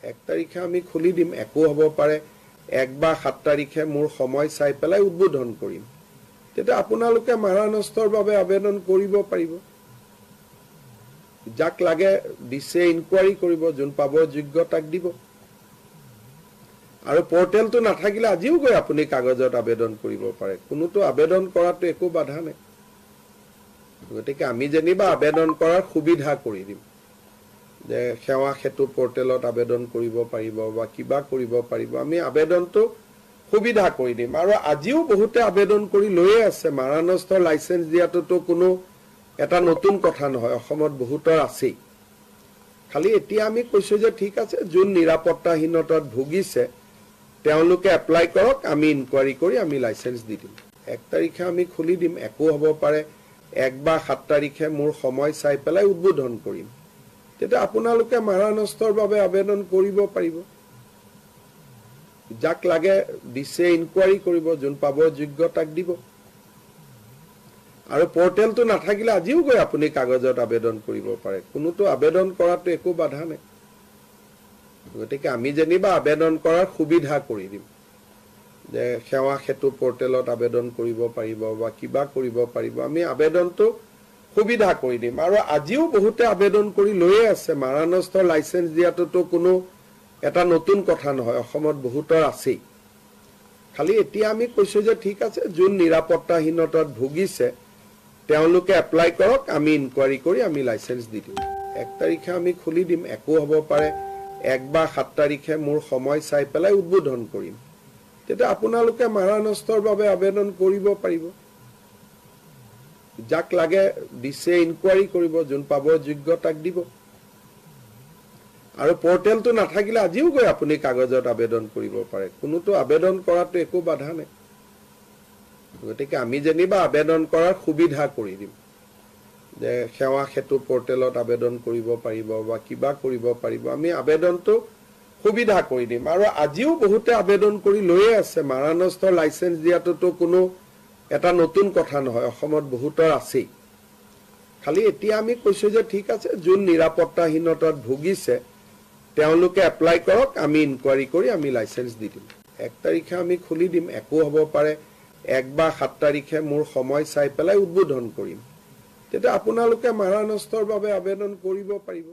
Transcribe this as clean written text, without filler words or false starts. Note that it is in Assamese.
1 তাৰিখে আমি খুলি দিম, একো হ'ব পাৰে 1 বা 7 তাৰিখে মোৰ সময় চাই পেলাই উদ্বোধন কৰিম। তেতিয়া আপোনালোকে মাৰানষ্টৰ বাবে আবেদন কৰিব পাৰিব। যাক লাগে দিছে ইনকুৱাৰী কৰিব, যোন পাব যোগ্য তাক দিব। আৰু পৰ্টেলটো নাথাকিলে আজিও গৈ আপুনি কাগজত আবেদন কৰিব পাৰে, কোনোতো আবেদন কৰাটো একো বাধা নাই। গতিকে আমি যেনিবা আবেদন কৰাৰ সুবিধা কৰি দিম, যে সেৱা সেতু পৰ্টেলত আবেদন কৰিব পাৰিব বা কিবা কৰিব পাৰিব, আমি আবেদনটো সুবিধা কৰি দিম। আৰু আজিও বহুতে আবেদন কৰি লৈয়ে আছে, মাৰানষ্টৰ লাইচেন্স দিয়াটোতো কোনো এটা নতুন কথা নহয়, অসমত বহুতৰ আছেই। খালি এতিয়া আমি কৈছো যে ঠিক আছে, যোন নিৰাপত্তাহীনতাত ভুগিছে তেওঁলোকে এপ্লাই কৰক, আমি ইনকুৱাৰী কৰি আমি লাইচেন্স দি দিম। 1 তাৰিখে আমি খুলি দিম, একো হ'ব পাৰে 1 বা 7 তাৰিখে মোৰ সময় চাই পেলাই উদ্বোধন কৰিম। তেতিয়া আপোনালোকে মাৰানষ্টৰ বাবে আবেদন কৰিব পাৰিব। যাক লাগে দিছে ইনকুৱাৰী কৰিব, যোন পাব যোগ্য তাক দিব। আৰু পৰ্টেলটো নাথাকিলে আজিও গৈ আপুনি কাগজত আবেদন কৰিব পাৰে, কোনোতো আবেদন কৰাটো একো বাধা নাই। গতিকে আমি যেনিবা আবেদন কৰাৰ সুবিধা কৰি দিম, যে সেৱা সেতু পৰ্টেলত আবেদন কৰিব পাৰিব বা কিবা কৰিব পাৰিব, আমি আবেদনটো সুবিধা কৰি দিম। আৰু আজিও বহুতে আবেদন কৰি লৈয়ে আছে, মাৰানষ্টৰ লাইচেন্স দিয়াটোতো কোনো এটা নতুন কথা নহয়, অসমত বহুতৰ আছেই। খালি এতিয়া আমি কৈছো যে ঠিক আছে, যোন নিৰাপত্তাহীনতাত ভুগিছে তেওঁলোকে এপ্লাই কৰক, আমি ইনকুৱাৰী কৰি আমি লাইচেন্স দি দিম। 1 তাৰিখে আমি খুলি দিম, একো হ'ব পাৰে 1 বা 7 তাৰিখে মোৰ সময় চাই পেলাই উদ্বোধন কৰিম। তেতিয়া আপোনালোকে মাৰানষ্টৰ বাবে আবেদন কৰিব পাৰিব। যাক লাগে দিছে ইনকুৱাৰী কৰিব, যোন পাব যোগ্য তাক দিব। আৰু পৰ্টেলটো নাথাকিলে আজিও গৈ আপুনি কাগজত আবেদন কৰিব পাৰে, কোনোতো আবেদন কৰাটো একো বাধা নাই। গতিকে আমি যেনিবা আবেদন কৰাৰ সুবিধা কৰি দিম, যে সেৱা সেতু পৰ্টেলত আবেদন কৰিব পাৰিব বা কিবা কৰিব পাৰিব, আমি আবেদনটো সুবিধা কৰি দিম। আৰু আজিও বহুতে আবেদন কৰি লৈয়ে আছে, মাৰানষ্টৰ লাইচেন্স দিয়াটোতো কোনো এটা নতুন কথা নহয়, অসমত বহুতৰ আছেই। খালি এতিয়া আমি কৈছো যে ঠিক আছে, যোন নিৰাপত্তাহীনতাত ভুগিছে তেওঁলোকে এপ্লাই কৰক, আমি ইনকুৱাৰী কৰি আমি লাইচেন্স দি দিম। 1 তাৰিখে আমি খুলি দিম, একো হ'ব পাৰে 1 বা 7 তাৰিখে মোৰ সময় চাই পেলাই উদ্বোধন কৰিম। তেতিয়া আপোনালোকে মাৰানষ্টৰ বাবে আবেদন কৰিব পাৰিব।